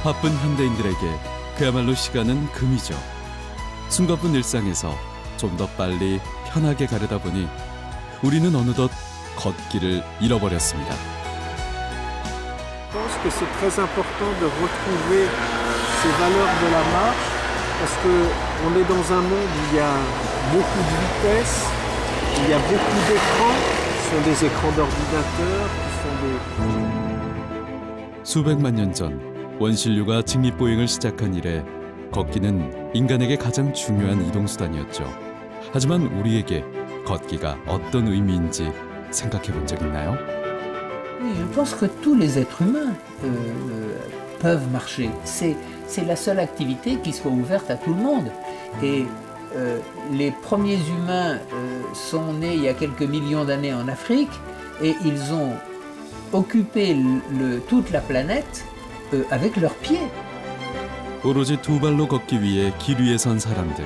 바쁜 현대인들에게 그야말로 시간은 금이죠. 숨가쁜 일상에서 좀 더 빨리 편하게 가려다 보니 우리는 어느덧 걷기를 잃어버렸습니다. Je pense que c'est très important de retrouver ces valeurs de la marche parce qu'on est dans un monde où il y a beaucoup de vitesse, où il y a beaucoup d'écrans, ce sont des écrans d'ordinateur, qui sont des... 수백만 년 전 원신류가 직립보행을 시작한 이래 걷기는 인간에게 가장 중요한 이동수단이었죠. 하지만 우리에게 걷기가 어떤 의미인지 생각해 본 적 있나요? Oui, je pense que tous les êtres humains peuvent marcher. C'est la seule activité qui soit ouverte à tout le monde. Et les premiers humains sont nés il y a quelques millions d'années en Afrique et ils ont occupé toute la planète avec leurs pieds. 오로지 두 발로 걷기 위해 길 위에 선 사람들.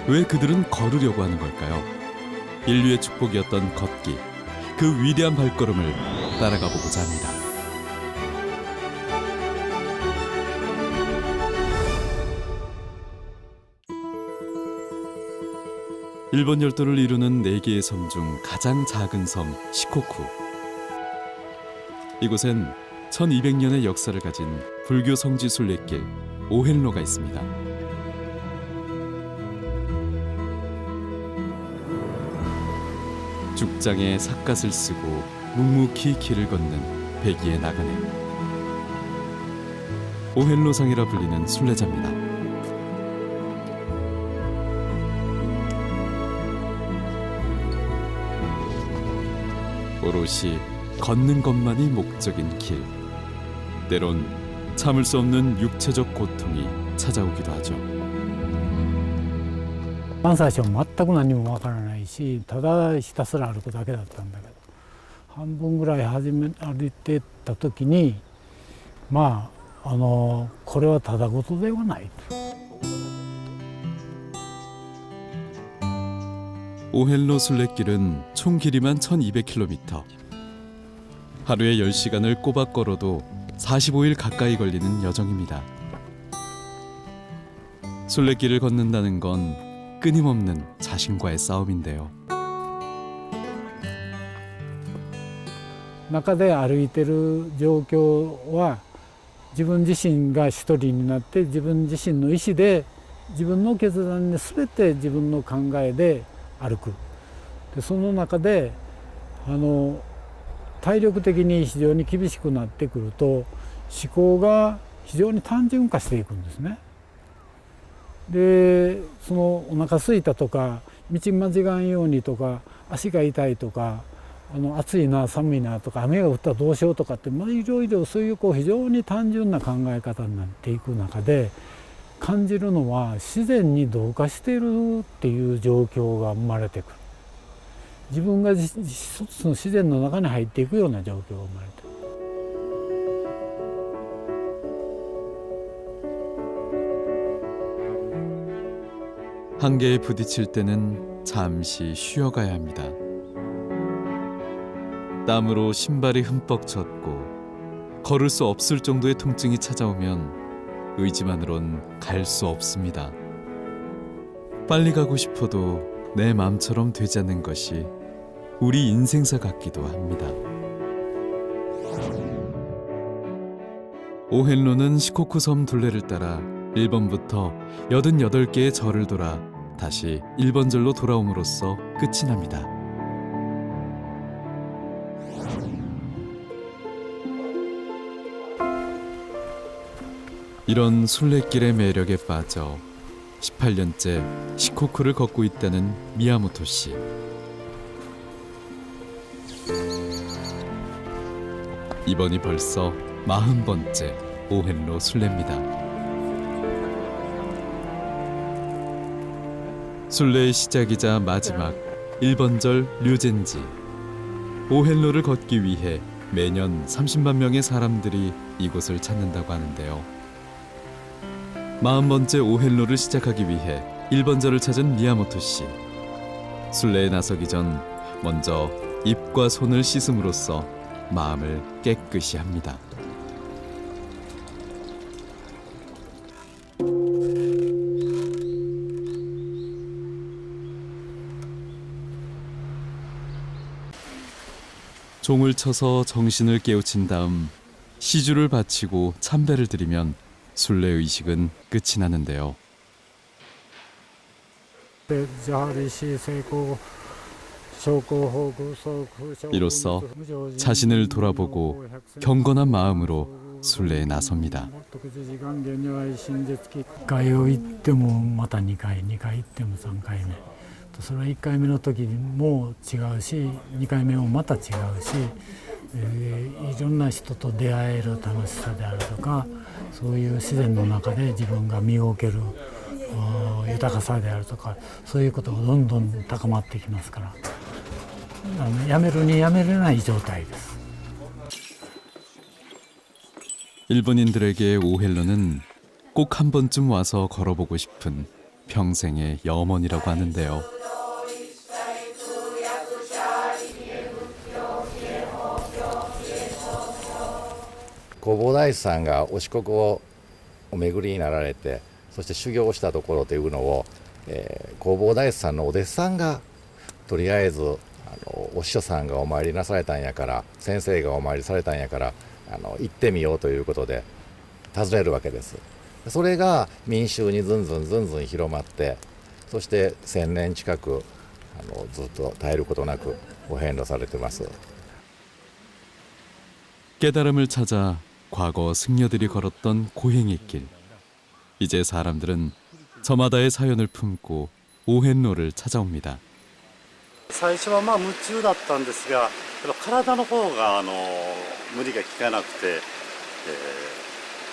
왜 그들은 걸으려고 하는 걸까요? 인류의 축복이었던 걷기. 그 위대한 발걸음을 따라가 보고자 합니다. 일본 열도를 이루는 4개의 섬 중 가장 작은 섬 시코쿠. 이곳엔 1200년의 역사를 가진 불교 성지 순례길 오헨로가 있습니다. 죽장에 삿갓을 쓰고 묵묵히 길을 걷는 백이의 나그네. 오헨로상이라 불리는 순례자입니다. 오롯이 걷는 것만이 목적인 길. 때론 참을 수 없는 육체적 고통이 찾아오기도 하죠. 最初は全く何もわからないし、ただひたすら歩くだけだったんだけど、半分ぐらい歩いてた時に、これはただごとではないと。 오헨로 순례길은 총 길이만 1200km. 하루에 10시간을 꼬박 걸어도 45일 가까이 걸리는 여정입니다. 순례길을 걷는다는 건 끊임없는 자신과의 싸움인데요. 中で歩いてる状況は自分自身が一人になって自分自身の意思で自分の決断に全て自分の考えで歩く。でその中で体力的に非常に厳しくなってくると思考が非常に単純化していくんですね。でそのお腹空いたとか道間違わんようにとか足が痛いとか暑いな寒いなとか雨が降ったらどうしようとかっていろいろそういう非常に単純な考え方になっていく中で感じるのは自然に同化しているっていう状況が生まれてくる。自分が一つの自然の中に入っていくような状況が生まれてくる。 한계에 부딪힐 때는 잠시 쉬어가야 합니다. 땀으로 신발이 흠뻑 젖고 걸을 수 없을 정도의 통증이 찾아오면 의지만으론 갈 수 없습니다. 빨리 가고 싶어도 내 마음처럼 되지 않는 것이 우리 인생사 같기도 합니다. 오헨로는 시코쿠 섬 둘레를 따라 1번부터 88개의 절을 돌아 다시 1번절로 돌아옴으로써 끝이 납니다. 이런 순례길의 매력에 빠져 18년째 시코쿠를 걷고 있다는 미야모토 씨. 이번이 벌써 40번째 오헨로 순례입니다. 순례의 시작이자 마지막 1번절 류젠지. 오헨로를 걷기 위해 매년 30만 명의 사람들이 이곳을 찾는다고 하는데요. 40번째 오헨로를 시작하기 위해 1번절을 찾은 미야모토 씨. 순례에 나서기 전 먼저 입과 손을 씻음으로써 마음을 깨끗이 합니다. 종을 쳐서 정신을 깨우친 다음 시주를 바치고 참배를 드리면 순례 의식은 끝이 나는데요. 이로써 자신을 돌아보고 경건한 마음으로 순례에 나섭니다. 1回を行ってもまた2回、2回行っても3回目。それは1回目の時も違うし、2回目もまた違うし、いろんな人と出会える楽しさであるとか、そういう自然の中で自分が身を置ける豊かさであるとか、そういうことがどんどん高まってきますから、やめるにやめれない状態です。 일본인들에게 오헬로는 꼭 한 번쯤 와서 걸어보고 싶은 평생의 염원이라고 하는데요. 弘法大師さんがお四国をお巡りになられて、そして修行をしたところというのを、弘法大師さんのお弟子さんがとりあえずお師匠さんがお参りなされたんやから、先生がお参りされたんやから行ってみようということで訪ねるわけです。それが民衆にずんずん広まって、そして1000年近くずっと絶えることなくお遍路されてます。 깨달음을 찾아 과거 승려들이 걸었던 고행의 길. 이제 사람들은 저마다의 사연을 품고 오헨로를 찾아옵니다. 最初はまあ夢中だったんですが、やっぱ体の方が無理が効かなくて、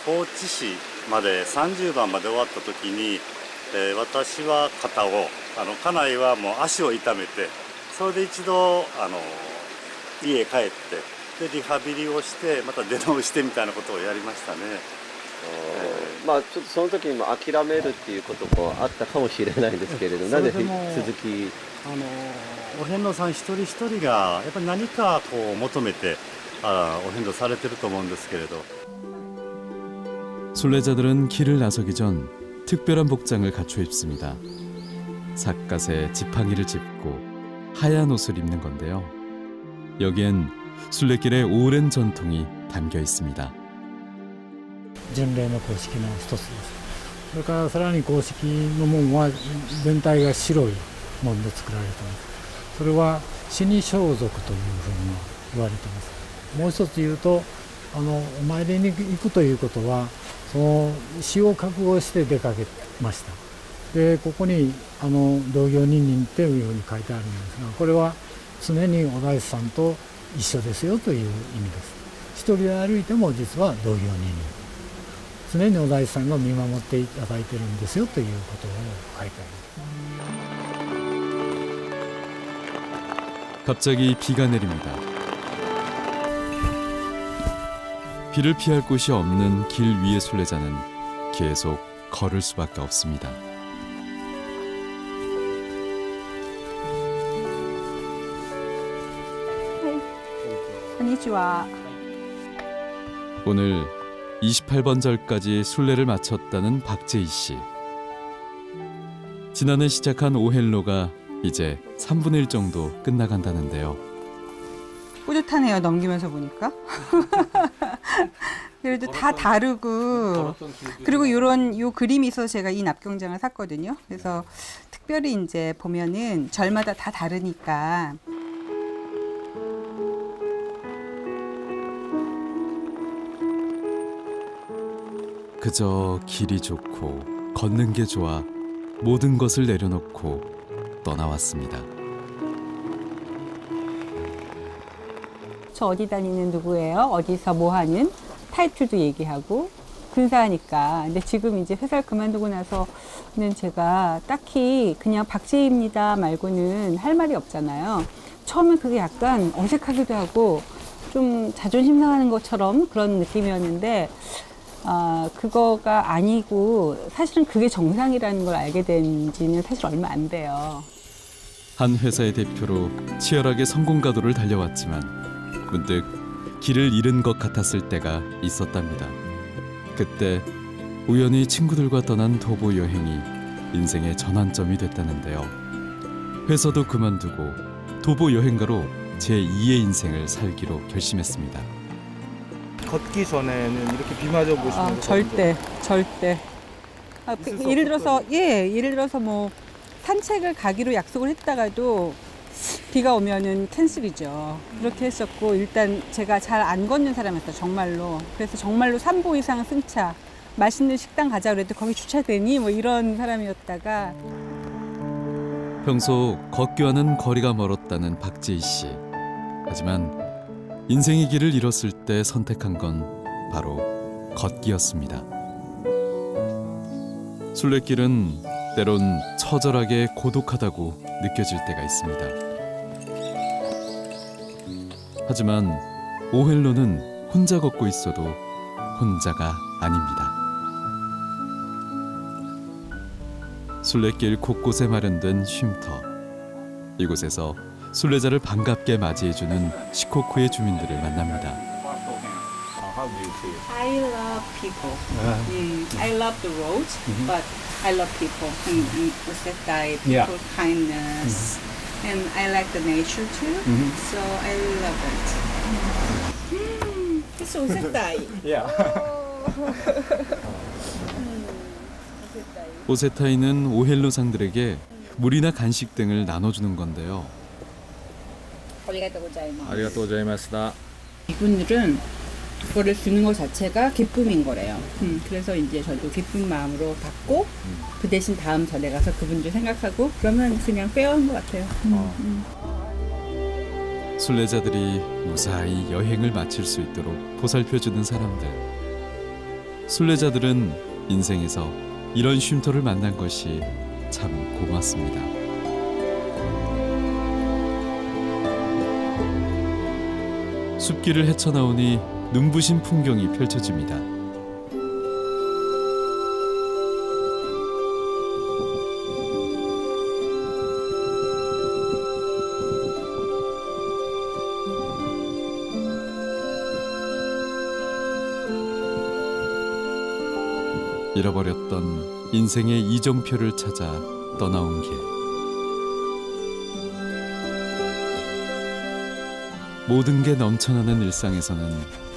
高知市まで30番まで終わった時に、私は肩を、家内はもう足を痛めて、それで一度家へ帰ってでリハビリをしてまた出直してみたいなことをやりましたね。まあちょっとその時にも諦めるっていうこともあったかもしれないですけれど、なぜ続きお遍路さん一人一人がやっぱり何かこう求めてお遍路されてると思うんですけれど。 순례자들은 길을 나서기 전 특별한 복장을 갖춰 입습니다. 삿갓에 지팡이를 짚고 하얀 옷을 입는 건데요. 여기엔 순례길의 오랜 전통이 담겨 있습니다. 巡礼の公式の一つです。それからさらに公式の門は全体が白い門で作られています。それは死に装束というふうに言われています。もう一つ言うとお参りに行くということはその死を覚悟して出かけました。でここに同行人人っていうように書いてあるんですが、これは常にお大師さんと一緒ですよという意味です。一人で歩いても実は同行人人。 常にお大師さんが見守っていただいてるんですよということを書いてあります。 갑자기 비가 내립니다. 비를 피할 곳이 없는 길 위의 순례자는 계속 걸을 수밖에 없습니다. 안녕하세요. 오늘 28번 절까지 순례를 마쳤다는 박재희 씨. 지난해 시작한 오헬로가 이제 3분의 1 정도 끝나간다는데요. 뿌듯하네요. 넘기면서 보니까. 그래도 다 다르고, 그리고 요 그림이 있어서 제가 이 납경장을 샀거든요. 그래서 특별히 이제 보면은 절마다 다 다르니까. 그저 길이 좋고 걷는 게 좋아 모든 것을 내려놓고 떠나왔습니다. 저 어디 다니는 누구예요? 어디서 뭐 하는? 타이틀도 얘기하고 근사하니까. 근데 지금 이제 회사를 그만두고 나서는 제가 딱히 그냥 박재희입니다 말고는 할 말이 없잖아요. 처음엔 그게 약간 어색하기도 하고 좀 자존심 상하는 것처럼 그런 느낌이었는데 그거가 아니고 사실은 그게 정상이라는 걸 알게 된 지는 사실 얼마 안 돼요. 한 회사의 대표로 치열하게 성공 가도를 달려왔지만 문득 길을 잃은 것 같았을 때가 있었답니다. 그때 우연히 친구들과 떠난 도보 여행이 인생의 전환점이 됐다는데요. 회사도 그만두고 도보 여행가로 제2의 인생을 살기로 결심했습니다. 걷기 전에는 이렇게 비 맞아 보시는 아, 거 절대. 아, 있을 수 예를 없을 들어서 예를 들어서 뭐 산책을 가기로 약속을 했다가도 비가 오면은 캔슬이죠. 그렇게 했었고 일단 제가 잘 안 걷는 사람이었어요. 정말로. 그래서 정말로 3보 이상 승차. 맛있는 식당 가자 그래도 거기 주차되니 뭐 이런 사람이었다가 평소 걷기와는 거리가 멀었다는 박재희 씨. 하지만 인생의 길을 잃었을 때 선택한 건 바로 걷기였습니다. 순례길은 때론 처절하게 고독하다고 느껴질 때가 있습니다. 하지만 오헬로는 혼자 걷고 있어도 혼자가 아닙니다. 순례길 곳곳에 마련된 쉼터. 이곳에서 순례자를 반갑게 맞이해주는 시코쿠의 주민들을 만납니다. I love people. I love the roads, but I love people. And Osetai, Yeah. people kindness, and I like the nature too. So I love it. It's Osetai. 오세타이는 오헬로상들에게 물이나 간식 등을 나눠주는 건데요. 아리가또 고자이마스다. 이분들은 그거를 주는 것 자체가 기쁨인 거래요. 그래서 이제 저도 기쁜 마음으로 받고 그 대신 다음 전에 가서 그분들 생각하고 그러면 그냥 빼어온 것 같아요. 순례자들이 무사히 여행을 마칠 수 있도록 보살펴주는 사람들. 순례자들은 인생에서 이런 쉼터를 만난 것이 참 고맙습니다. 숲길을 헤쳐나오니 눈부신 풍경이 펼쳐집니다. 잃어버렸던 인생의 이정표를 찾아 떠나온 길. 모든 게 넘쳐나는 일상에서는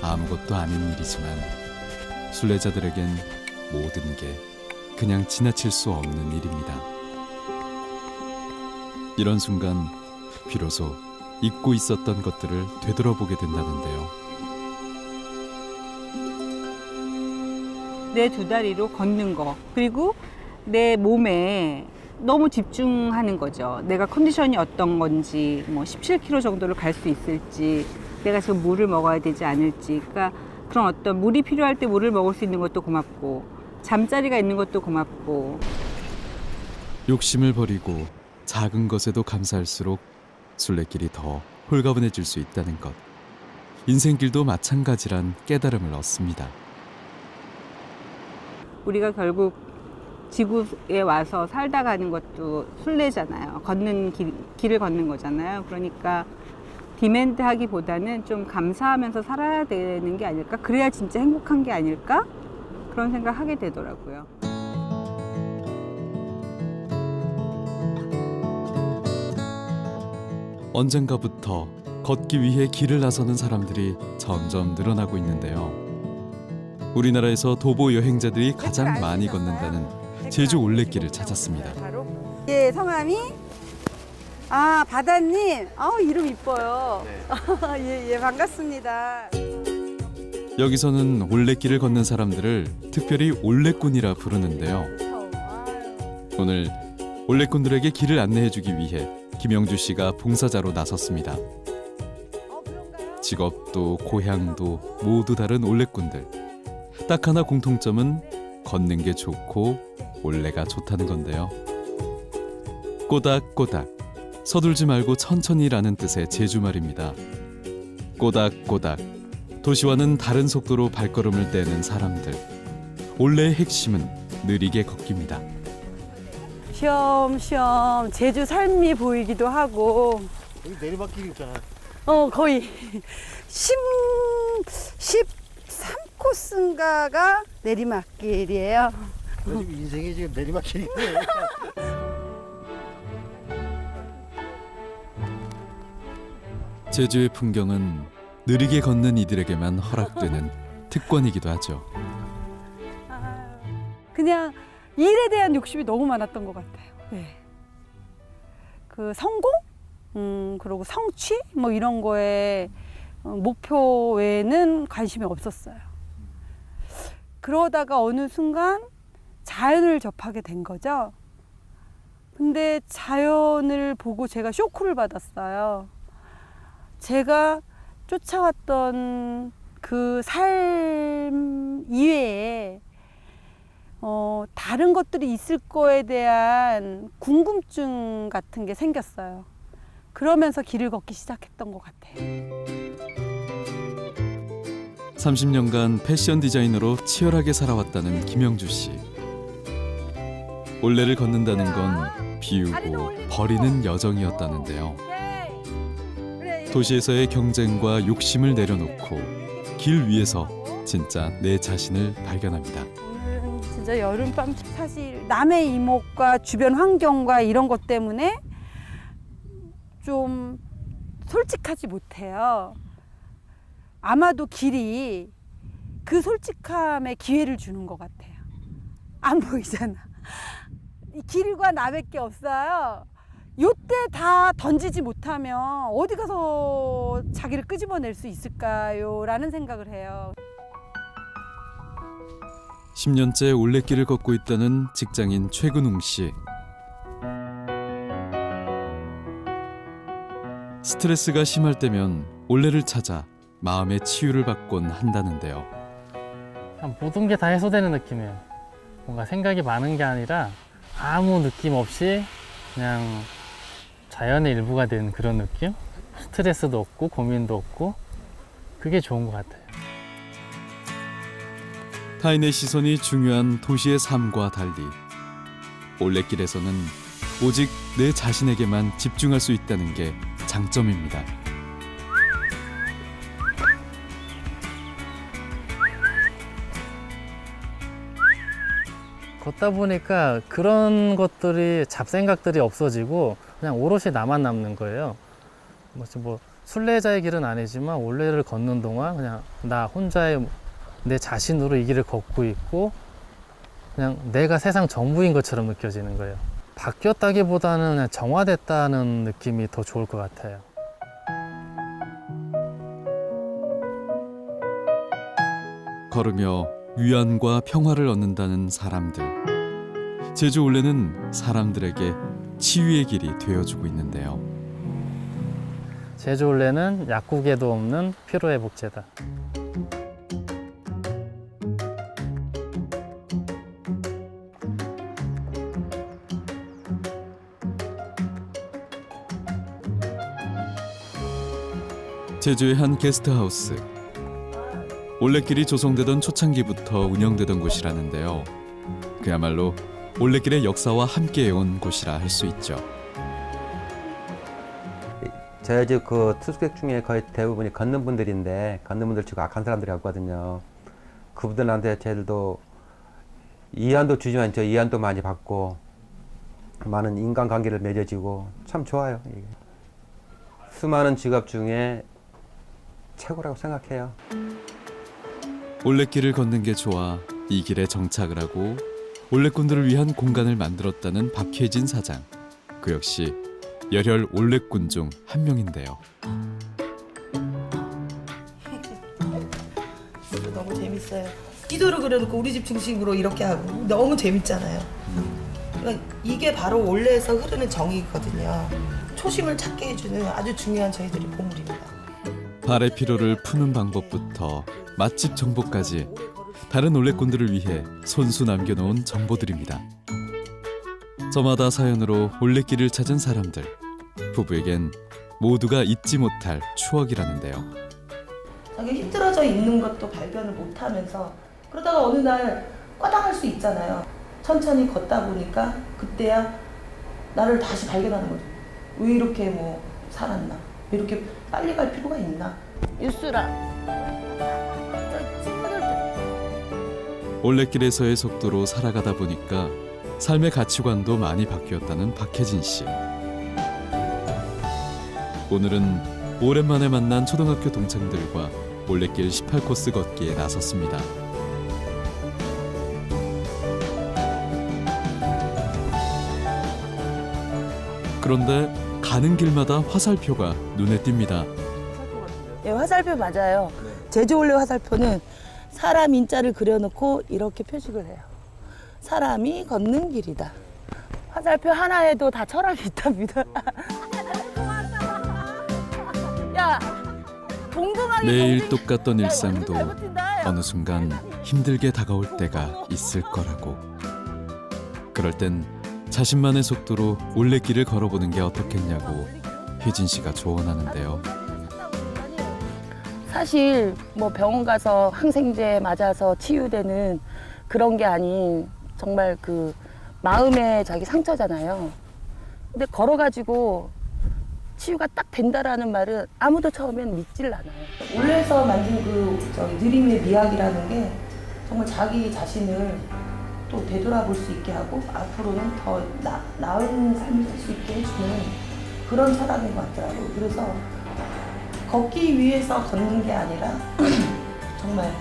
아무것도 아닌 일이지만 순례자들에겐 모든 게 그냥 지나칠 수 없는 일입니다. 이런 순간 비로소 잊고 있었던 것들을 되돌아보게 된다는데요. 내 두 다리로 걷는 거 그리고 내 몸에 너무 집중하는 거죠. 내가 컨디션이 어떤 건지 뭐 17km 정도를 갈 수 있을지 내가 지금 물을 먹어야 되지 않을지 그러니까 그런 어떤 물이 필요할 때 물을 먹을 수 있는 것도 고맙고 잠자리가 있는 것도 고맙고 욕심을 버리고 작은 것에도 감사할수록 순례길이 더 홀가분해질 수 있다는 것. 인생길도 마찬가지란 깨달음을 얻습니다. 우리가 결국 지구에 와서 살다 가는 것도 순례잖아요. 걷는 길을 걷는 거잖아요. 그러니까 디맨드하기보다는 좀 감사하면서 살아야 되는 게 아닐까? 그래야 진짜 행복한 게 아닐까? 그런 생각하게 되더라고요. 언젠가부터 걷기 위해 길을 나서는 사람들이 점점 늘어나고 있는데요. 우리나라에서 도보 여행자들이 가장 많이 걷는다는 제주 올레길을 찾았습니다. 예, 성함이 바다님. 이름 이뻐요. 예, 반갑습니다. 여기서는 올레길을 걷는 사람들을 특별히 올레꾼이라 부르는데요. 오늘 올레꾼들에게 길을 안내해주기 위해 김영주 씨가 봉사자로 나섰습니다. 직업도 고향도 모두 다른 올레꾼들. 딱 하나 공통점은 걷는 게 좋고 올레가 좋다는 건데요. 꼬닥꼬닥, 서둘지 말고 천천히라는 뜻의 제주말입니다. 꼬닥꼬닥, 도시와는 다른 속도로 발걸음을 떼는 사람들. 올레의 핵심은 느리게 걷기입니다. 쉬엄쉬엄 제주 삶이 보이기도 하고. 여기 내리막길 있잖아. 거의 13코스인가가 내리막길이에요. 지금 인생이 지금 내리막길이네. 제주의 풍경은 느리게 걷는 이들에게만 허락되는 특권이기도 하죠. 그냥 일에 대한 욕심이 너무 많았던 것 같아요. 네. 그 성공? 그리고 성취? 뭐 이런 거에 목표 외에는 관심이 없었어요. 그러다가 어느 순간 자연을 접하게 된 거죠. 근데 자연을 보고 제가 쇼크를 받았어요. 제가 쫓아왔던 그 삶 이외에 다른 것들이 있을 거에 대한 궁금증 같은 게 생겼어요. 그러면서 길을 걷기 시작했던 것 같아요. 30년간 패션 디자이너로 치열하게 살아왔다는 김영주 씨. 올레를 걷는다는 건 비우고 버리는 여정이었다는데요. 도시에서의 경쟁과 욕심을 내려놓고 길 위에서 진짜 내 자신을 발견합니다. 오늘은 진짜 여름밤 사실 남의 이목과 주변 환경과 이런 것 때문에 좀 솔직하지 못해요. 아마도 길이 그 솔직함에 기회를 주는 것 같아요. 안 보이잖아. 이 길과 나밖에 없어요. 요때 다 던지지 못하면 어디 가서 자기를 끄집어낼 수 있을까요? 라는 생각을 해요. 10년째 올레길을 걷고 있다는 직장인 최근웅 씨. 스트레스가 심할 때면 올레를 찾아 마음의 치유를 받곤 한다는데요. 모든 게 다 해소되는 느낌이에요. 뭔가 생각이 많은 게 아니라 아무 느낌 없이 그냥 자연의 일부가 된 그런 느낌? 스트레스도 없고 고민도 없고 그게 좋은 것 같아요. 타인의 시선이 중요한 도시의 삶과 달리 올레길에서는 오직 내 자신에게만 집중할 수 있다는 게 장점입니다. 걷다 보니까 그런 것들이 잡생각들이 없어지고 그냥 오롯이 나만 남는 거예요. 뭐 순례자의 길은 아니지만 올레를 걷는 동안 그냥 나 혼자의 내 자신으로 이 길을 걷고 있고 그냥 내가 세상 전부인 것처럼 느껴지는 거예요. 바뀌었다기보다는 그냥 정화됐다는 느낌이 더 좋을 것 같아요. 걸으며 위안과 평화를 얻는다는 사람들. 제주 올레는 사람들에게 치유의 길이 되어주고 있는데요. 제주 올레는 약국에도 없는 피로회복제다. 제주의 한 게스트하우스. 올레길이 조성되던 초창기부터 운영되던 곳이라는데요. 그야말로 올레길의 역사와 함께해온 곳이라 할 수 있죠. 제주 그 투숙객 중에 거의 대부분이 걷는 분들인데 걷는 분들 치고 악한 사람들이 없거든요. 그분들한테 저희들도 이안도 주지만 저 이안도 많이 받고 많은 인간관계를 맺어지고 참 좋아요. 이게. 수많은 직업 중에 최고라고 생각해요. 올레길을 걷는 게 좋아 이 길에 정착을 하고 올레꾼들을 위한 공간을 만들었다는 박혜진 사장. 그 역시 열혈 올레꾼 중 한 명인데요. 너무 재밌어요. 기도를 그려놓고 우리 집 중심으로 이렇게 하고 너무 재밌잖아요. 그러니까 이게 바로 올레에서 흐르는 정이거든요. 초심을 찾게 해주는 아주 중요한 저희들의 보물입니다. 발의 피로를 푸는 방법부터 맛집 정보까지 다른 올레꾼들을 위해 손수 남겨놓은 정보들입니다. 저마다 사연으로 올레길을 찾은 사람들. 부부에겐 모두가 잊지 못할 추억이라는데요. 자기 힘들어져 있는 것도 발견을 못하면서 그러다가 어느 날 꽈당할 수 있잖아요. 천천히 걷다 보니까 그때야 나를 다시 발견하는 거죠. 왜 이렇게 뭐 살았나? 왜 이렇게 빨리 갈 필요가 있나? 유수라. 올레길에서의 속도로 살아가다 보니까 삶의 가치관도 많이 바뀌었다는 박혜진 씨. 오늘은 오랜만에 만난 초등학교 동창들과 올레길 18코스 걷기에 나섰습니다. 그런데 가는 길마다 화살표가 눈에 띕니다. 예, 화살표 맞아요. 제주올레 화살표는 사람 인자를 그려놓고 이렇게 표식을 해요. 사람이 걷는 길이다. 화살표 하나에도 다 철학이 있답니다. 야, 동등하게 매일 똑같던 일상도 어느 순간 힘들게 다가올 때가 있을 거라고. 그럴 땐 자신만의 속도로 올레길을 걸어보는 게 어떻겠냐고 혜진 씨가 조언하는데요. 사실 뭐 병원 가서 항생제 맞아서 치유되는 그런 게 아닌 정말 그 마음의 자기 상처잖아요. 근데 걸어가지고 치유가 딱 된다라는 말은 아무도 처음엔 믿지를 않아요. 올레에서 만든 그 느림의 미학이라는 게 정말 자기 자신을 또 되돌아볼 수 있게 하고 앞으로는 더 나은 삶을 살 수 있게 해주는 그런 철학인 것 같더라고요. 그래서 걷기 위해서 걷는 게 아니라 정말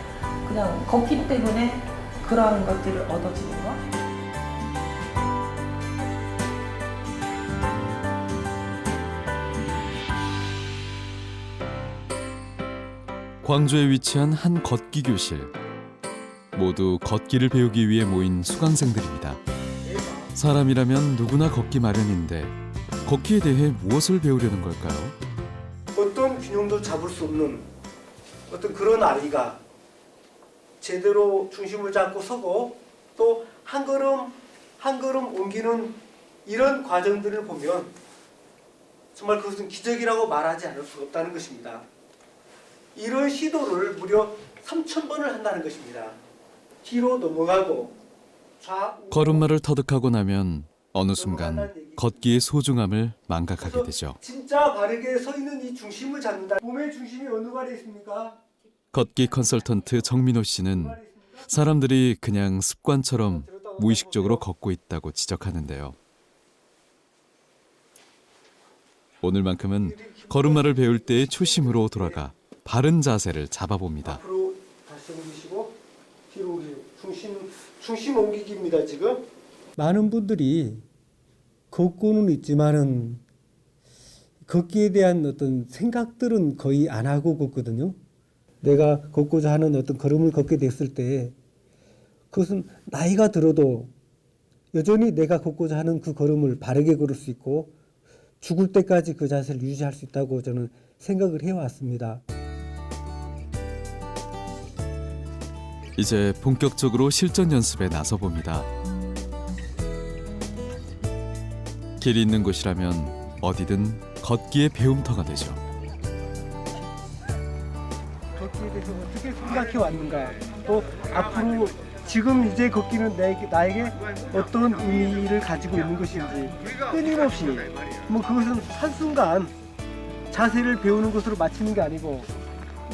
그냥 걷기 때문에 그러한 것들을 얻어지는 거. 광주에 위치한 한 걷기 교실. 모두 걷기를 배우기 위해 모인 수강생들입니다. 사람이라면 누구나 걷기 마련인데 걷기에 대해 무엇을 배우려는 걸까요? 어떤 균형도 잡을 수 없는 어떤 그런 아이가 제대로 중심을 잡고 서고 또 한 걸음 한 걸음 옮기는 이런 과정들을 보면 정말 그것은 기적이라고 말하지 않을 수 없다는 것입니다. 이런 시도를 무려 3,000번을 한다는 것입니다. 뒤로 넘어가고 좌우 걸음마를 터득하고 나면 어느 순간 걷기의 소중함을 망각하게 되죠. 진짜 바르게 서 있는 이 중심을 잡는다. 몸의 중심이 어느 발에 있습니까? 걷기 컨설턴트 정민호 씨는 사람들이 그냥 습관처럼 무의식적으로 걷고 있다고 지적하는데요. 오늘만큼은 걸음마를 배울 때의 초심으로 돌아가 바른 자세를 잡아봅니다. 앞으로 다시 옮기시고 뒤로 옮기고 중심 옮기기입니다. 지금 많은 분들이 걷고는 있지만은 걷기에 대한 어떤 생각들은 거의 안 하고 걷거든요. 내가 걷고자 하는 어떤 걸음을 걷게 됐을 때 그것은 나이가 들어도 여전히 내가 걷고자 하는 그 걸음을 바르게 걸을 수 있고 죽을 때까지 그 자세를 유지할 수 있다고 저는 생각을 해왔습니다. 이제 본격적으로 실전 연습에 나서봅니다. 길이 있는 곳이라면 어디든 걷기의 배움터가 되죠. 걷기에 대해서 어떻게 생각해 왔는가, 또 앞으로 지금 이제 걷기는 나에게 어떤 의미를 가지고 있는 것인지 끊임없이 뭐 그것은 한순간 자세를 배우는 것으로 마치는 게 아니고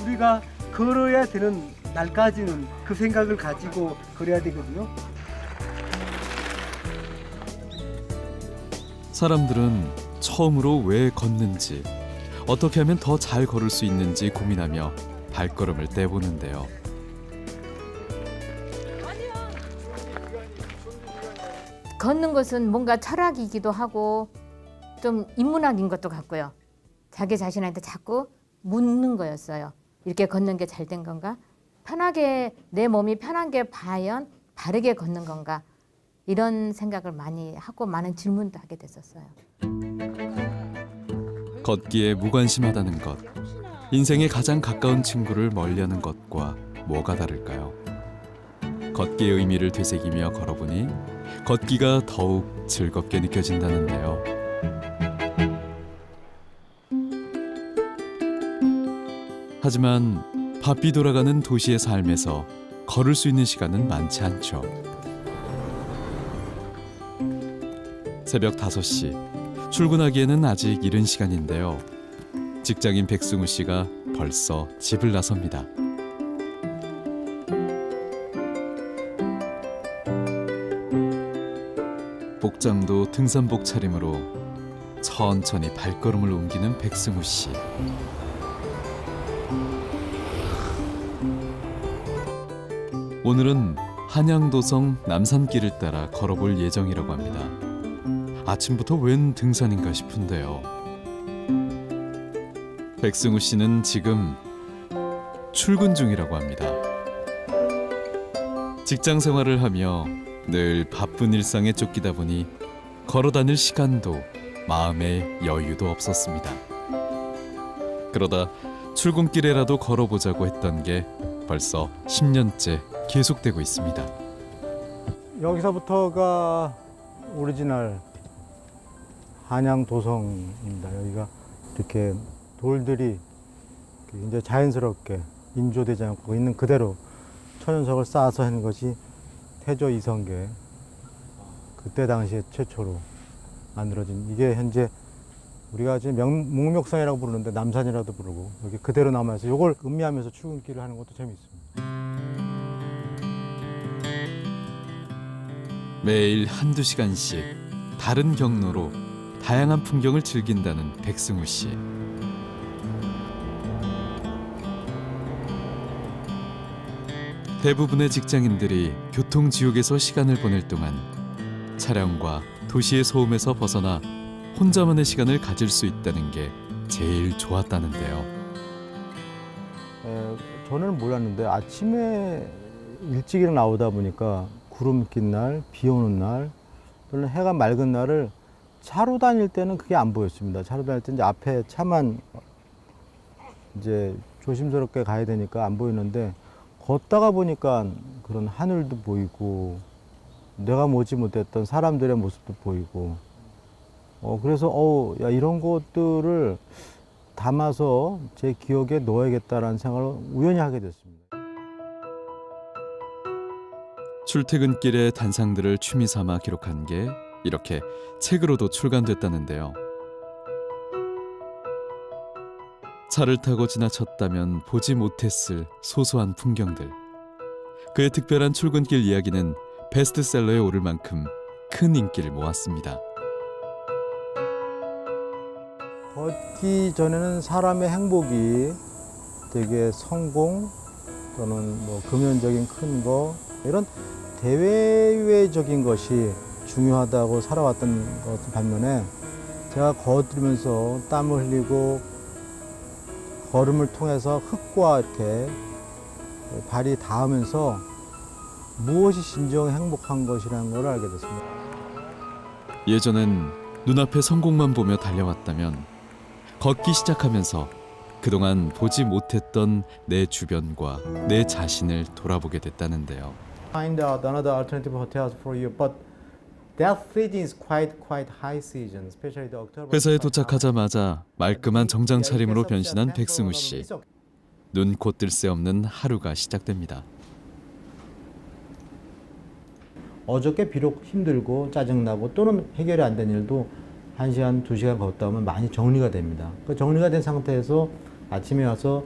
우리가 걸어야 되는 날까지는 그 생각을 가지고 걸어야 되거든요. 사람들은 처음으로 왜 걷는지, 어떻게 하면 더 잘 걸을 수 있는지 고민하며 발걸음을 떼보는데요. 걷는 것은 뭔가 철학이기도 하고 좀 인문학인 것도 같고요. 자기 자신한테 자꾸 묻는 거였어요. 이렇게 걷는 게 잘 된 건가? 편하게 내 몸이 편한 게 과연 바르게 걷는 건가? 이런 생각을 많이 하고 많은 질문도 하게 됐었어요. 걷기에 무관심하다는 것, 인생에 가장 가까운 친구를 멀리하는 것과 뭐가 다를까요? 걷기의 의미를 되새기며 걸어보니 걷기가 더욱 즐겁게 느껴진다는데요. 하지만 바삐 돌아가는 도시의 삶에서 걸을 수 있는 시간은 많지 않죠. 새벽 5시, 출근하기에는 아직 이른 시간인데요. 직장인 백승우 씨가 벌써 집을 나섭니다. 복장도 등산복 차림으로 천천히 발걸음을 옮기는 백승우 씨. 오늘은 한양도성 남산길을 따라 걸어볼 예정이라고 합니다. 아침부터 웬 등산인가 싶은데요. 백승우 씨는 지금 출근 중이라고 합니다. 직장 생활을 하며 늘 바쁜 일상에 쫓기다 보니 걸어 다닐 시간도 마음의 여유도 없었습니다. 그러다 출근길에라도 걸어보자고 했던 게 벌써 10년째 계속되고 있습니다. 여기서부터가 오리지널 한양도성입니다. 여기가 이렇게 돌들이 이제 자연스럽게 인조되지 않고 있는 그대로 천연석을 쌓아서 하는 것이 태조 이성계 그때 당시에 최초로 만들어진 이게 현재 우리가 지금 묵명성이라고 부르는데 남산이라도 부르고 여기 그대로 남아서 이걸 음미하면서 출근길을 하는 것도 재미있습니다. 매일 한두 시간씩 다른 경로로 다양한 풍경을 즐긴다는 백승우 씨. 대부분의 직장인들이 교통지옥에서 시간을 보낼 동안 차량과 도시의 소음에서 벗어나 혼자만의 시간을 가질 수 있다는 게 제일 좋았다는데요. 저는 몰랐는데 아침에 일찍 나오다 보니까 구름 낀 날, 비 오는 날 또는 해가 맑은 날을 차로 다닐 때는 그게 안 보였습니다. 차로 다닐 때 이제 앞에 차만 이제 조심스럽게 가야 되니까 안 보이는데 걷다가 보니까 그런 하늘도 보이고 내가 보지 못했던 사람들의 모습도 보이고 그래서 야, 이런 것들을 담아서 제 기억에 넣어야겠다라는 생각을 우연히 하게 됐습니다. 출퇴근길의 단상들을 취미 삼아 기록한 게 이렇게 책으로도 출간됐다는데요. 차를 타고 지나쳤다면 보지 못했을 소소한 풍경들. 그의 특별한 출근길 이야기는 베스트셀러에 오를 만큼 큰 인기를 모았습니다. 걷기 전에는 사람의 행복이 되게 성공 또는 뭐 금연적인 큰 거 이런 대외적인 것이 중요하다고 살아왔던 것 반면에 제가 걸으면서 땀을 흘리고 걸음을 통해서 흙과 이렇게 발이 닿으면서 무엇이 진정 행복한 것이라는 걸 알게 됐습니다. 예전엔 눈앞의 성공만 보며 달려왔다면 걷기 시작하면서 그동안 보지 못했던 내 주변과 내 자신을 돌아보게 됐다는데요. Find out another alternative hotels for you, but that season is quite high season, especially the October. 회사에 도착하자마자 말끔한 정장 차림으로 변신한 백승우 씨. 눈코 뜰 새 없는 하루가 시작됩니다. 어저께 비록 힘들고 짜증나고 또는 해결이 안 된 일도 1시간, 2시간 걷다 보면 많이 정리가 됩니다. 그 정리가 된 상태에서 아침에 와서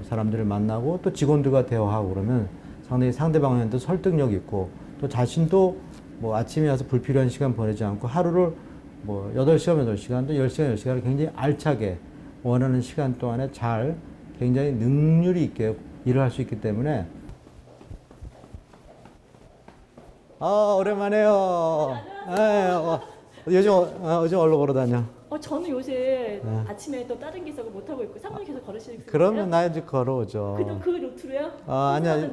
사람들을 만나고 또 직원들과 대화하고 그러면 상당히 상대방한테 설득력 있고 또 자신도 뭐 아침에 와서 불필요한 시간 보내지 않고 하루를 뭐 8시간, 8시간 또 10시간, 10시간을 굉장히 알차게 원하는 시간 동안에 잘 굉장히 능률이 있게 일을 할 수 있기 때문에 오랜만에요. 요즘 얼른 걸어 다녀. 저는 요새 아침에 또 다른 기석을 못 하고 있고 사모님 계속 걸으시는 거예요? 그러면 나 이제 걸어오죠. 그 루트로요? 아니야.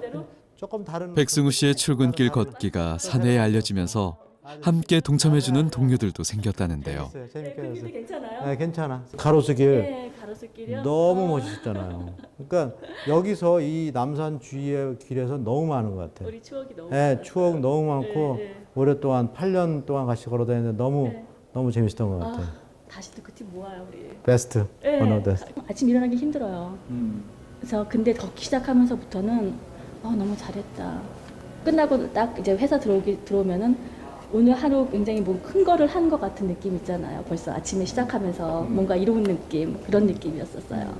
조금 다른. 백승우 씨의 출근길 걷기가 사내에 알려지면서 함께 동참해주는 동료들도 생겼다는데요. 재밌게 그 길도 괜찮아요? 네, 괜찮아. 가로수길. 네, 가로수길이요. 너무 멋있잖아요. 그러니까 여기서 이 남산 주위의 길에서 너무 많은 것 같아요. 우리 추억이 너무 네, 추억 너무 많고 네. 오랫동안 8년 동안 같이 걸어다니는데 너무 재밌었던 것 같아요. 다시 또 그 팀 모아요 우리. 베스트. 네. 아침 일어나기 힘들어요. 그래서 근데 걷기 시작하면서부터는 너무 잘했다. 끝나고 딱 이제 회사 들어오면은 오늘 하루 굉장히 뭐 큰 거를 한 것 같은 느낌 있잖아요. 벌써 아침에 시작하면서 뭔가 이로운 느낌, 그런 느낌이었었어요.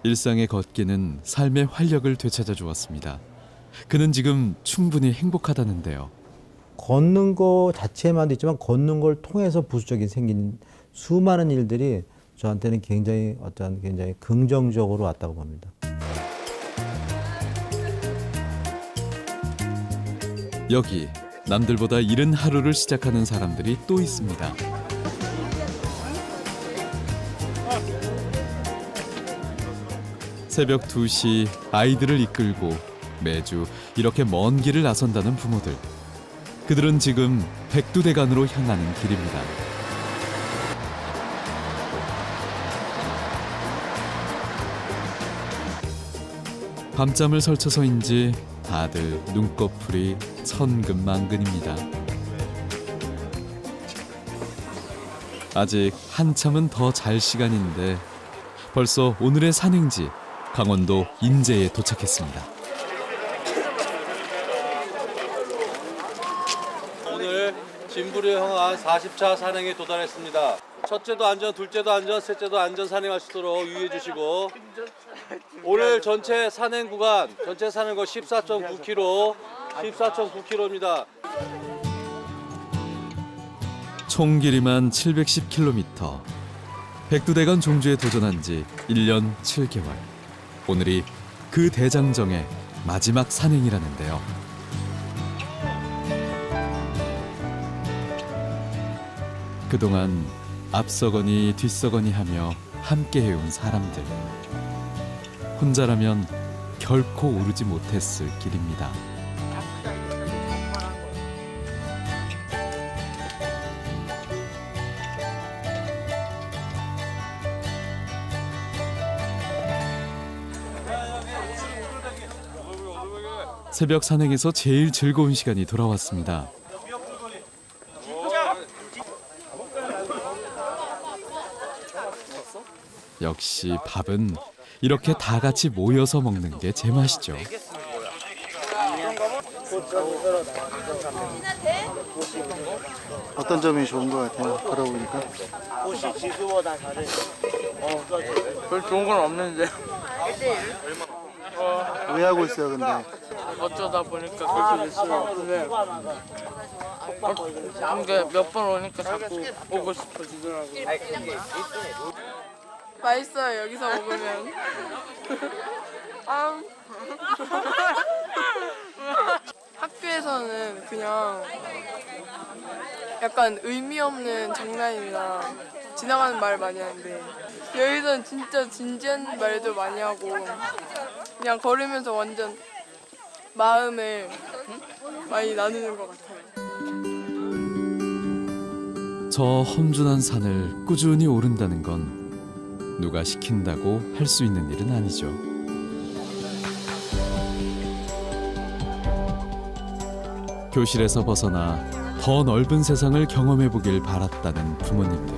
일상의 걷기는 삶의 활력을 되찾아 주었습니다. 그는 지금 충분히 행복하다는데요. 걷는 거 자체만도 있지만 걷는 걸 통해서 부수적인 생긴 수많은 일들이 저한테는 굉장히 긍정적으로 왔다고 봅니다. 여기 남들보다 이른 하루를 시작하는 사람들이 또 있습니다. 새벽 2시 아이들을 이끌고 매주 이렇게 먼 길을 나선다는 부모들. 그들은 지금 백두대간으로 향하는 길입니다. 밤잠을 설쳐서인지 다들 눈꺼풀이 천근만근입니다. 아직 한참은 더 잘 시간인데 벌써 오늘의 산행지 강원도 인제에 도착했습니다. 오늘 진부를 향한 40차 산행에 도달했습니다. 첫째도 안전, 둘째도 안전, 셋째도 안전 산행할 수 있도록 유의해 주시고 오늘 전체 산행 구간 14.9km입니다. 총 길이만 710km. 백두대간 종주에 도전한 지 1년 7개월. 오늘이 그 대장정의 마지막 산행이라는데요. 그동안 앞서거니 뒤서거니 하며 함께 해온 사람들. 혼자라면 결코 오르지 못했을 길입니다. 새벽 산행에서 제일 즐거운 시간이 돌아왔습니다. 역시 밥은 이렇게 다 같이 모여서 먹는 게 제맛이죠. 어떤 점이 좋은 것 같아요? 걸어보니까. 혹시 지수보다 잘해. 별 좋은 건 없는데. 왜 하고 있어요, 근데? 어쩌다 보니까 그렇게 됐어요. 근데 몇 번 오니까 자꾸 오고 싶어지더라고요. 맛있어요, 여기서 먹으면. 학교에서는 그냥 약간 의미 없는 장난이나 지나가는 말 많이 하는데 여기서는 진짜 진지한 말도 많이 하고 그냥 걸으면서 완전 마음을 많이 나누는 것 같아요. 저 험준한 산을 꾸준히 오른다는 건 누가 시킨다고 할 수 있는 일은 아니죠. 교실에서 벗어나 더 넓은 세상을 경험해 보길 바랐다는 부모님들.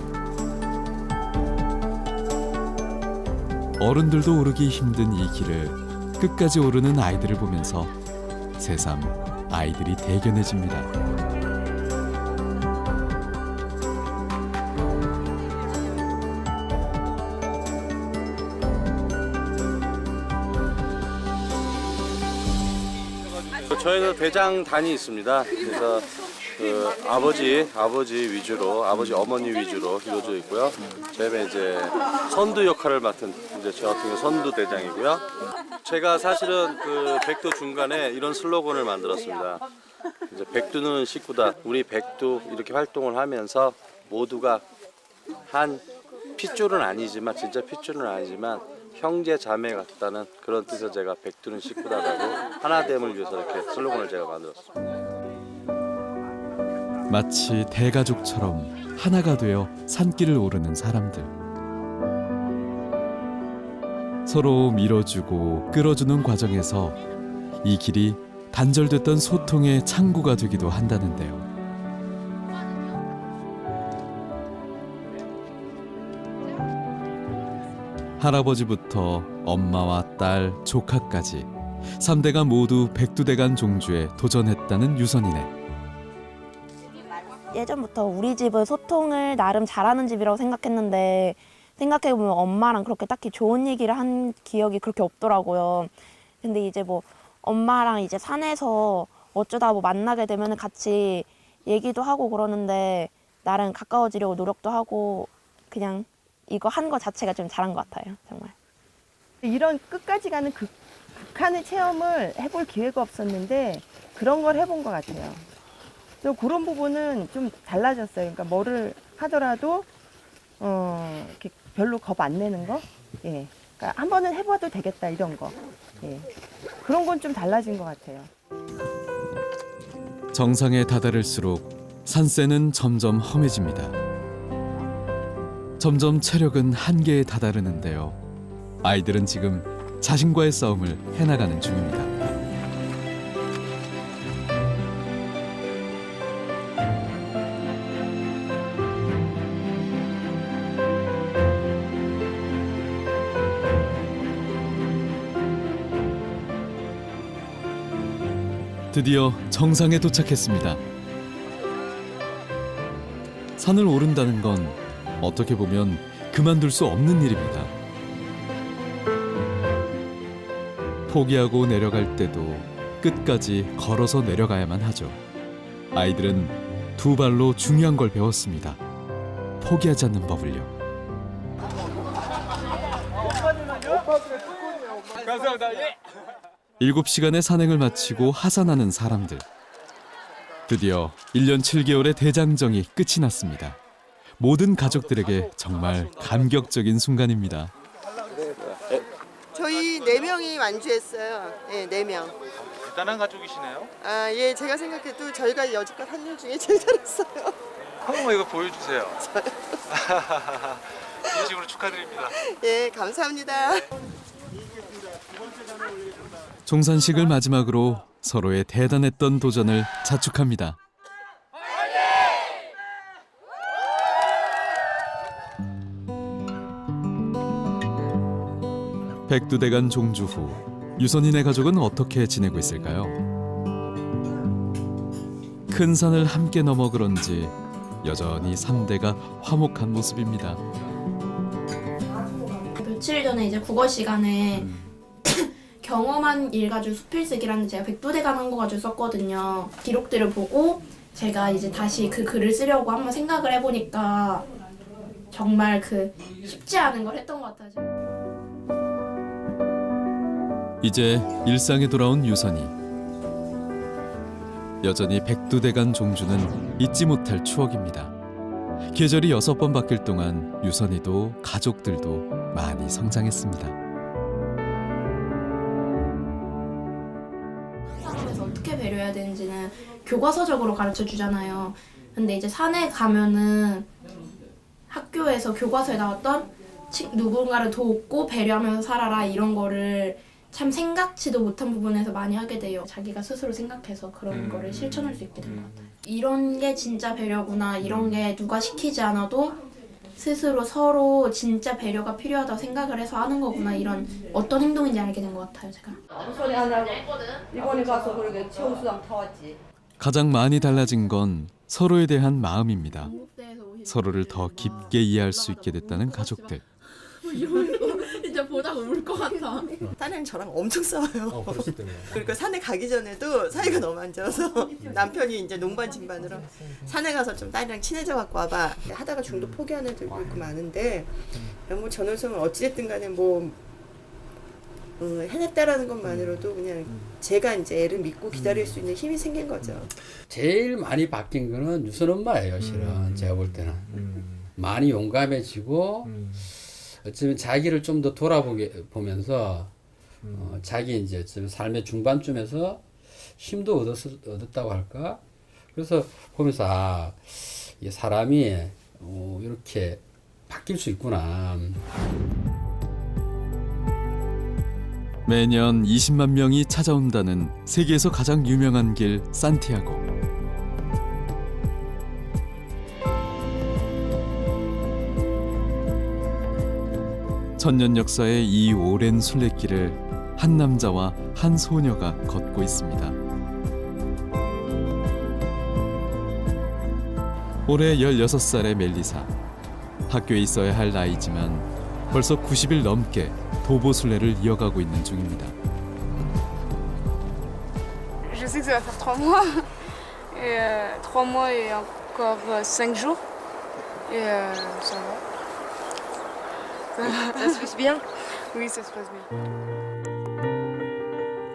어른들도 오르기 힘든 이 길을 끝까지 오르는 아이들을 보면서 새삼 아이들이 대견해집니다. 저희는 대장단이 있습니다. 그래서 아버지 위주로, 어머니 위주로 이루어져 있고요. 저희가 이제 선두 역할을 맡은 이제 저 같은 경우 선두 대장이고요. 제가 사실은 그 백두 중간에 이런 슬로건을 만들었습니다. 이제 백두는 식구다. 우리 백두 이렇게 활동을 하면서 모두가 한 핏줄은 아니지만 진짜 핏줄은 아니지만 형제 자매 같다는 그런 뜻에서 제가 백두는 식구다라고 하나됨을 위해서 이렇게 슬로건을 제가 만들었습니다. 마치 대가족처럼 하나가 되어 산길을 오르는 사람들. 서로 밀어주고 끌어주는 과정에서 이 길이 단절됐던 소통의 창구가 되기도 한다는데요. 할아버지부터 엄마와 딸, 조카까지 3대가 모두 백두대간 종주에 도전했다는 유선이네. 예전부터 우리 집은 소통을 나름 잘하는 집이라고 생각했는데 생각해보면 엄마랑 그렇게 딱히 좋은 얘기를 한 기억이 그렇게 없더라고요. 근데 이제 뭐 엄마랑 이제 산에서 어쩌다 뭐 만나게 되면 같이 얘기도 하고 그러는데 나름 가까워지려고 노력도 하고 그냥 이거 한 거 자체가 좀 잘한 것 같아요, 정말. 이런 끝까지 가는 극한의 체험을 해볼 기회가 없었는데 그런 걸 해본 것 같아요. 또 그런 부분은 좀 달라졌어요. 그러니까 뭐를 하더라도 이렇게 별로 겁 안 내는 거, 예. 그러니까 한 번은 해봐도 되겠다 이런 거, 예. 그런 건 좀 달라진 것 같아요. 정상에 다다를수록 산세는 점점 험해집니다. 점점 체력은 한계에 다다르는데요. 아이들은 지금 자신과의 싸움을 해나가는 중입니다. 드디어 정상에 도착했습니다. 산을 오른다는 건 어떻게 보면 그만둘 수 없는 일입니다. 포기하고 내려갈 때도 끝까지 걸어서 내려가야만 하죠. 아이들은 두 발로 중요한 걸 배웠습니다. 포기하지 않는 법을요. 감사합니다. 7시간의 산행을 마치고 하산하는 사람들. 드디어 1년 7개월의 대장정이 끝이 났습니다. 모든 가족들에게 정말 감격적인 순간입니다. 저희 4명이 완주했어요. 네, 4명. 대단한 가족이시네요. 아, 예, 제가 생각해도 저희가 여지껏 한 일 중에 제일 잘했어요. 한 번만 이거 보여주세요. 진심으로 축하드립니다. 예, 감사합니다. 종산식을 마지막으로 서로의 대단했던 도전을 자축합니다. 백두대간 종주 후 유선인의 가족은 어떻게 지내고 있을까요? 큰 산을 함께 넘어 그런지 여전히 3대가 화목한 모습입니다. 며칠 전에 이제 국어 시간에 경험한 일 가지고 수필쓰기라는 제가 백두대간 한 거 가지고 썼거든요. 기록들을 보고 제가 이제 다시 그 글을 쓰려고 한번 생각을 해보니까 정말 쉽지 않은 걸 했던 것 같아요. 이제 일상에 돌아온 유선이. 여전히 백두대간 종주는 잊지 못할 추억입니다. 계절이 6번 바뀔 동안 유선이도 가족들도 많이 성장했습니다. 산에서 어떻게 배려해야 되는지는 교과서적으로 가르쳐 주잖아요. 근데 이제 산에 가면은 학교에서 교과서에 나왔던 누군가를 돕고 배려하면서 살아라 이런 거를 참 생각지도 못한 부분에서 많이 하게 돼요. 자기가 스스로 생각해서 그런 거를 실천할 수 있게 된 것 같아요. 이런 게 진짜 배려구나. 이런 게 누가 시키지 않아도 스스로 서로 진짜 배려가 필요하다고 생각을 해서 하는 거구나. 이런 어떤 행동인지 알게 된 것 같아요, 제가. 소리 안 하고 일본에 가서 그렇게 체험수당 타왔지. 가장 많이 달라진 건 서로에 대한 마음입니다. 서로를 더 깊게 이해할 수 있게 됐다는 가족들. 이런 거 진짜 보다가 울 것 같아. 딸은 저랑 엄청 싸워요. 그러니까 산에 가기 전에도 사이가 너무 안 좋아서 남편이 이제 농반 진반으로 산에 가서 좀 딸이랑 친해져 갖고 와봐. 하다가 중도 포기하는 애들도 있고 많은데 뭐 전우성은 어찌됐든 간에 뭐 해냈다라는 것만으로도 그냥 제가 이제 애를 믿고 기다릴 수 있는 힘이 생긴 거죠. 제일 많이 바뀐 거는 유선 엄마예요, 실은. 제가 볼 때는. 많이 용감해지고 어쩌면 자기를 좀 더 돌아보면서 자기 이제 삶의 중반쯤에서 힘도 얻었다고 할까? 그래서 보면서 이 사람이 이렇게 바뀔 수 있구나. 매년 20만 명이 찾아온다는 세계에서 가장 유명한 길 산티아고. 천년 역사의 이 오랜 순례길을 한 남자와 한 소녀가 걷고 있습니다. 올해 16살의 멜리사. 학교에 있어야 할 나이지만 벌써 90일 넘게 도보 순례를 이어가고 있는 중입니다. Je sais que ça va faire 3 mois. Et 3 mois et encore 5 jours. Et ça va. Ça se passe bien? Oui, ça se passe bien.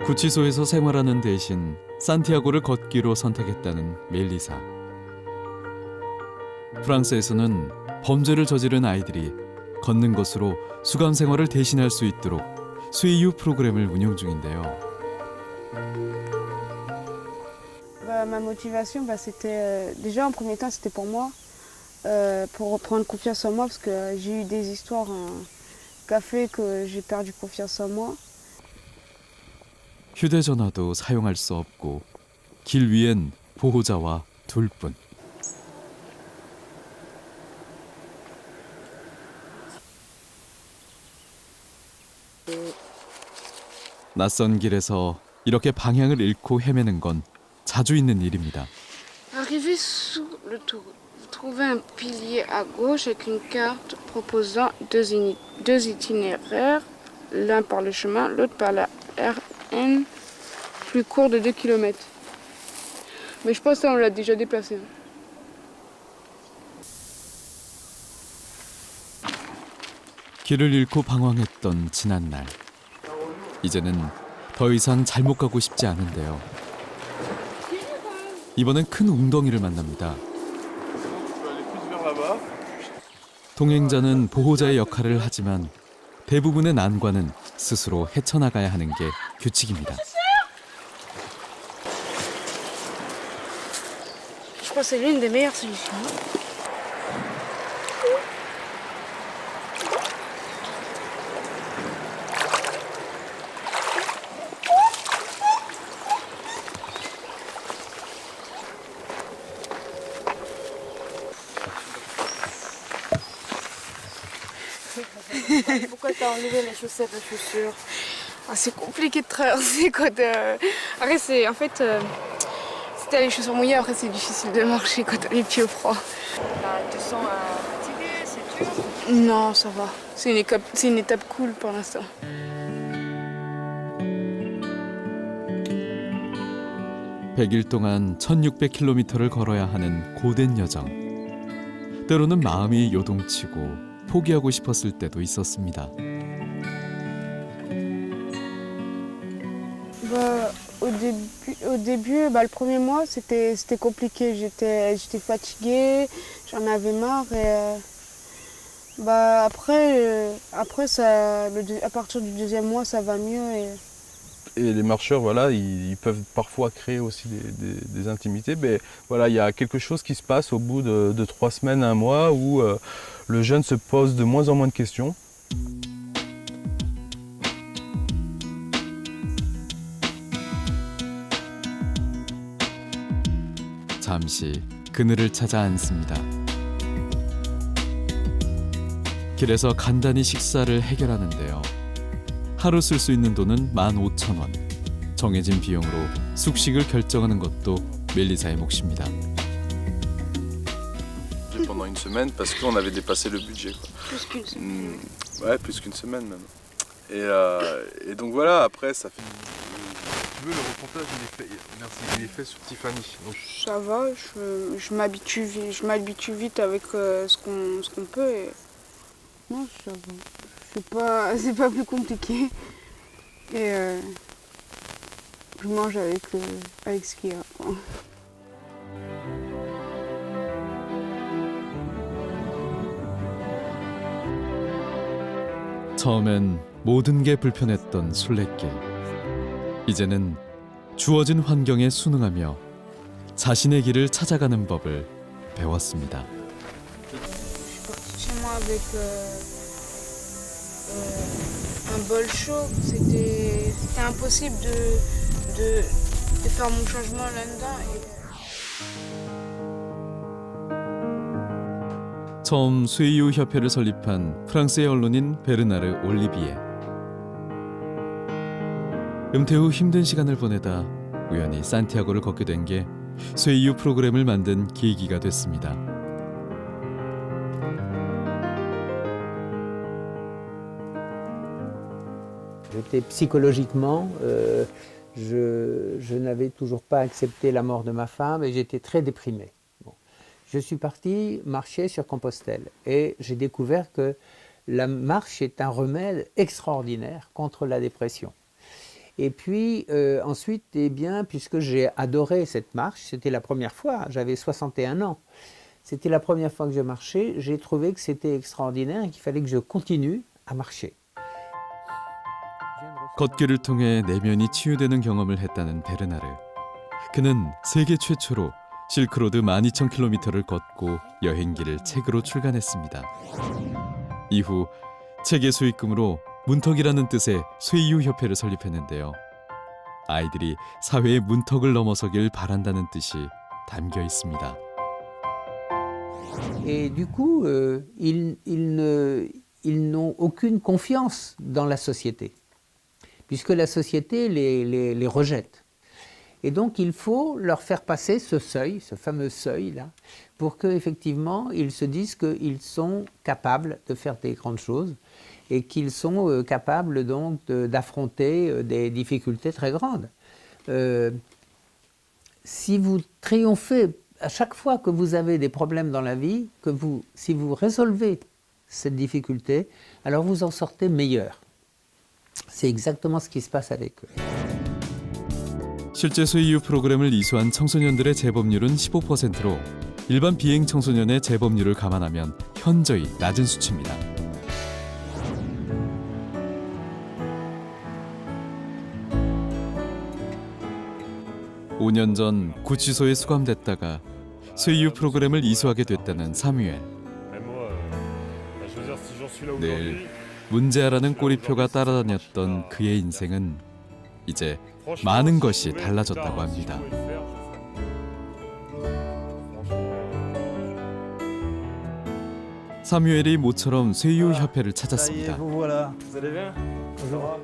구치소에서 생활하는 대신 산티아고를 걷기로 선택했다는 멜리사. 프랑스에서는 범죄를 저지른 아이들이 걷는 것으로 수감 생활을 대신할 수 있도록 스웨이유 프로그램을 운영 중인데요. Ma motivation, c'était déjà en premier temps, c'était pour moi, pour reprendre confiance en moi, parce que j'ai eu des histoires qui ont fait que j'ai perdu confiance en moi. 휴대전화도 사용할 수 없고 길 위엔 보호자와 둘뿐. 낯선 길에서 이렇게 방향을 잃고 헤매는 건 자주 있는 일입니다. Arrivé sous le tour, vous trouvez un pilier à gauche avec une carte proposant deux itinéraires, l'un par le chemin, l'autre par la RN, plus court de 2 km. Mais je pense qu'on l'a déjà déplacé. 길을 잃고 방황했던 지난날. 이제는 더 이상 잘못 가고 싶지 않은데요. 이번엔 큰 웅덩이를 만납니다. 동행자는 보호자의 역할을 하지만 대부분의 난관은 스스로 헤쳐나가야 하는 게 규칙입니다. Je pense que c'est l'une des meilleures solutions. Pourquoi t'as enlevé les chaussettes de chaussures? Ah, c'est compliqué de traverser quand après c'est en fait si t'as les chaussures mouillées après c'est difficile de marcher quand t'as les pieds froids. Tu te sens fatigué, c'est dur? Non, ça va. C'est une étape cool pour l'instant. (100일) 동안 1600km를 걸어야 하는 고된 여정. 때로는 마음이 요동치고 포기하고 싶었을 때도 있었습니다. Au début, le premier mois, c'était compliqué. J'étais fatiguée, j'en avais marre. Et après ça, à partir du 2e mois, ça va mieux. Et les marcheurs, voilà, ils peuvent parfois créer aussi des intimités. Mais voilà, il y a quelque chose qui se passe au bout de 3 semaines, 1 mois, où le jeune se pose de moins en moins de questions. 잠시 그늘을 찾아 앉습니다. 길에서 간단히 식사를 해결하는데요. 하루 쓸 수 있는 돈은 15,000원. 정해진 비용으로 숙식을 결정하는 것도 멜리사의 몫입니다. Pendant une semaine parce qu'on avait dépassé le budget. Quoi. Plus qu'une semaine. Ouais, plus qu'une semaine même. Et donc voilà, après ça fait... Tu veux le reportage, il est fait sur Tiffany. Donc... Ça va, je m'habitue vite avec ce qu'on peut. Et... Non, ça va. C'est pas plus compliqué. Et je mange avec ce qu'il y a. Quoi. 처음엔 모든 게 불편했던 순례길. 이제는 주어진 환경에 순응하며 자신의 길을 찾아가는 법을 배웠습니다. Chez moi avec un bol chaud, c'était impossible de faire mon changement là-dedans. 처음 스웨이유 협회를 설립한 프랑스의 언론인 베르나르 올리비에. 은퇴 후 힘든 시간을 보내다 우연히 산티아고를 걷게 된 게 스웨이유 프로그램을 만든 계기가 됐습니다. J'étais psychologiquement, je n'avais toujours pas accepté la mort de ma femme et j'étais très déprimé. Bon. Je suis parti marcher sur Compostelle et j'ai découvert que la marche est un remède extraordinaire contre la dépression. Et puis ensuite, eh bien, puisque j'ai adoré cette marche, c'était la première fois, j'avais 61 ans, c'était la première fois que je marchais, j'ai trouvé que c'était extraordinaire et qu'il fallait que je continue à marcher. 걷기를 통해 내면이 치유되는 경험을 했다는 베르나르. 그는 세계 최초로 실크로드 12,000km를 걷고 여행기를 책으로 출간했습니다. 이후 책의 수익금으로 문턱이라는 뜻의 쇠이유 협회를 설립했는데요. 아이들이 사회의 문턱을 넘어서길 바란다는 뜻이 담겨 있습니다. Et du coup, ils n'ont aucune confiance dans la société, puisque la société les rejette. Et donc il faut leur faire passer ce seuil, ce fameux seuil-là, pour qu'effectivement ils se disent qu'ils sont capables de faire des grandes choses et qu'ils sont capables donc d'affronter des difficultés très grandes. Si vous triomphez à chaque fois que vous avez des problèmes dans la vie, si vous résolvez cette difficulté, alors vous en sortez meilleur. C'est exactement ce qui se passe avec eux. 실제 쇠이유 프로그램을 이수한 청소년들의 재범률은 15%로 일반 비행 청소년의 재범률을 감안하면 현저히 낮은 수치입니다. (5년) 전 구치소에 수감됐다가 쇠이유 프로그램을 이수하게 됐다는 사뮤엘. 늘 문제아라는 꼬리표가 따라다녔던 그의 인생은 이제 많은 것이 달라졌다고 합니다. 사뮤엘이 모처럼 쇠이유 협회를 찾았습니다.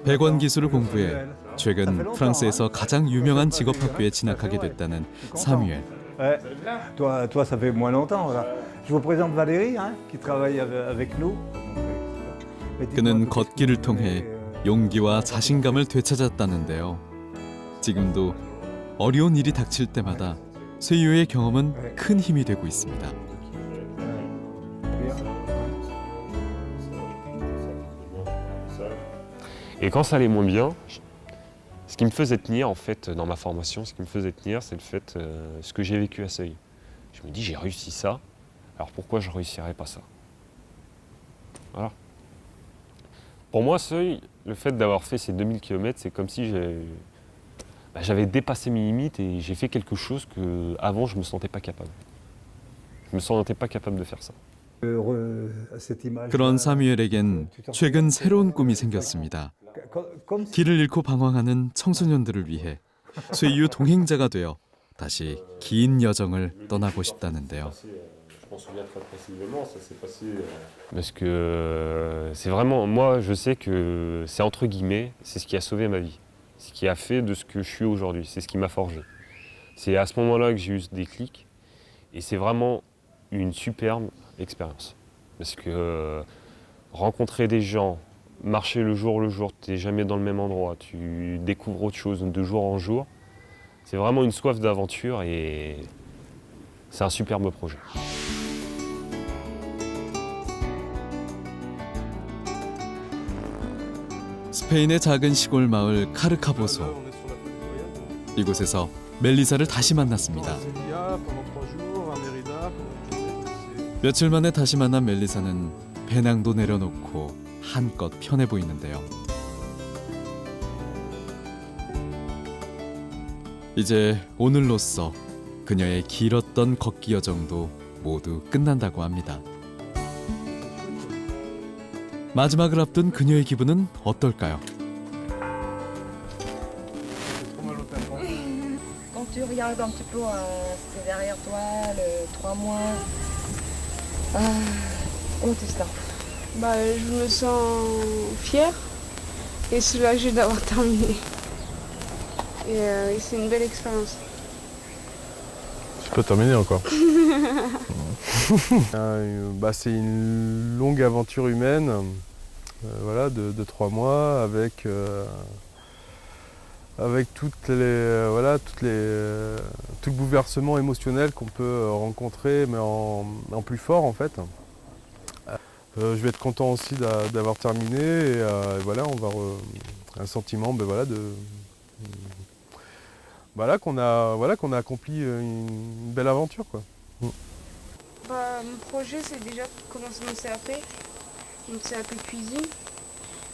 백원 기술을 공부해 최근 프랑스에서 가장 유명한 직업학교에 진학하게 됐다는 사뮤엘. Toi, ça fait moins longtemps. Voilà. Je vous présente Valérie, qui travaille avec nous. 그는 걷기를 통해 용기와 자신감을 되찾았다는데요. 지금도 어려운 일이 닥칠 때마다 쇠이유의 경험은 큰 힘이 되고 있습니다. Et quand ça allait moins bien, ce qui me faisait tenir en fait dans ma formation, ce qui me faisait tenir, c'est le fait ce que j'ai vécu à Seuil. Je me dis j'ai réussi ça, alors pourquoi je ne réussirais pas ça? Voilà. Pour moi, Seuil, le fait d'avoir fait ces 2000 km, c'est comme si j'avais dépassé mes limites et j'ai fait quelque chose qu'avant je ne me sentais pas capable. Je ne me sentais pas capable de faire ça. 그런 사뮤엘에겐 최근 새로운 꿈이 생겼습니다. 길을 잃고 방황하는 청소년들을 위해 쇠이유 동행자가 되어 다시 긴 여정을 떠나고 싶다는데요. Parce que c'est vraiment, moi je sais que c'est entre guillemets, c'est ce qui a sauvé ma vie. Ce qui a fait de ce que je suis aujourd'hui, c'est ce qui m'a forgé. C'est à ce moment-là que j'ai eu ce déclic et c'est vraiment une superbe expérience. Parce que rencontrer des gens, marcher le jour, tu n'es jamais dans le même endroit, tu découvres autre chose de jour en jour. C'est vraiment une soif d'aventure et c'est un superbe projet. 스페인의 작은 시골 마을 카르카보소. 이곳에서 멜리사를 다시 만났습니다. 며칠 만에 다시 만난 멜리사는 배낭도 내려놓고 한껏 편해 보이는데요. 이제 오늘로써 그녀의 길었던 걷기 여정도 모두 끝난다고 합니다. 마지막을 앞둔 그녀의 기분은 어떨까요? Quand tu regardes un petit peu c'est derrière toi, le 3 mois, comment tu te sens? Je me sens fière et soulagée d'avoir terminé. Et c'est une belle expérience. Je peux terminer encore. C'est une longue aventure humaine, voilà, de 3 mois avec avec tout le bouleversement émotionnel qu'on peut rencontrer, mais en plus fort en fait. Je vais être content aussi d'avoir terminé et voilà, on va un sentiment qu'on a accompli une belle aventure quoi. Mon projet c'est déjà commencer mon CAP, donc CAP cuisine,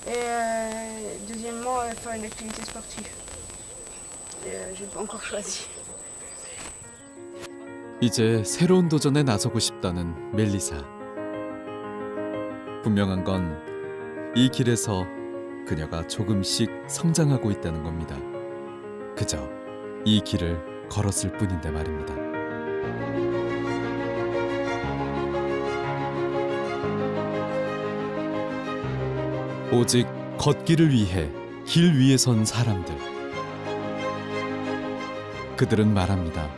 et deuxièmement faire une activité sportive. Je n'ai pas encore choisi. 이제 새로운 도전에 나서고 싶다는 멜리사. 분명한 건 이 길에서 그녀가 조금씩 성장하고 있다는 겁니다. 그저 이 길을 걸었을 뿐인데 말입니다. 오직 걷기를 위해 길 위에 선 사람들. 그들은 말합니다.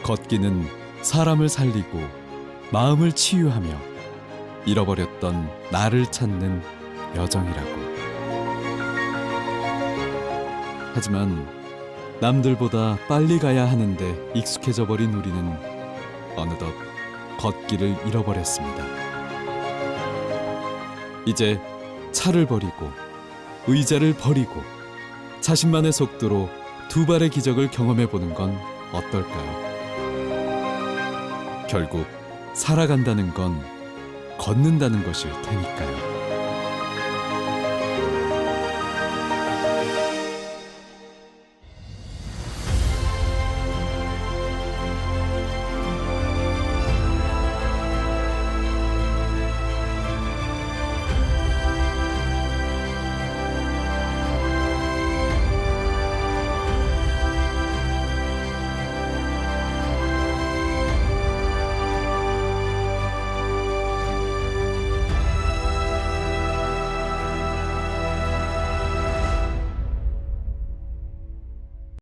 걷기는 사람을 살리고 마음을 치유하며 잃어버렸던 나를 찾는 여정이라고. 하지만 남들보다 빨리 가야 하는데 익숙해져 버린 우리는 어느덧 걷기를 잃어버렸습니다. 이제 차를 버리고 의자를 버리고 자신만의 속도로 두 발의 기적을 경험해보는 건 어떨까요? 결국 살아간다는 건 걷는다는 것일 테니까요.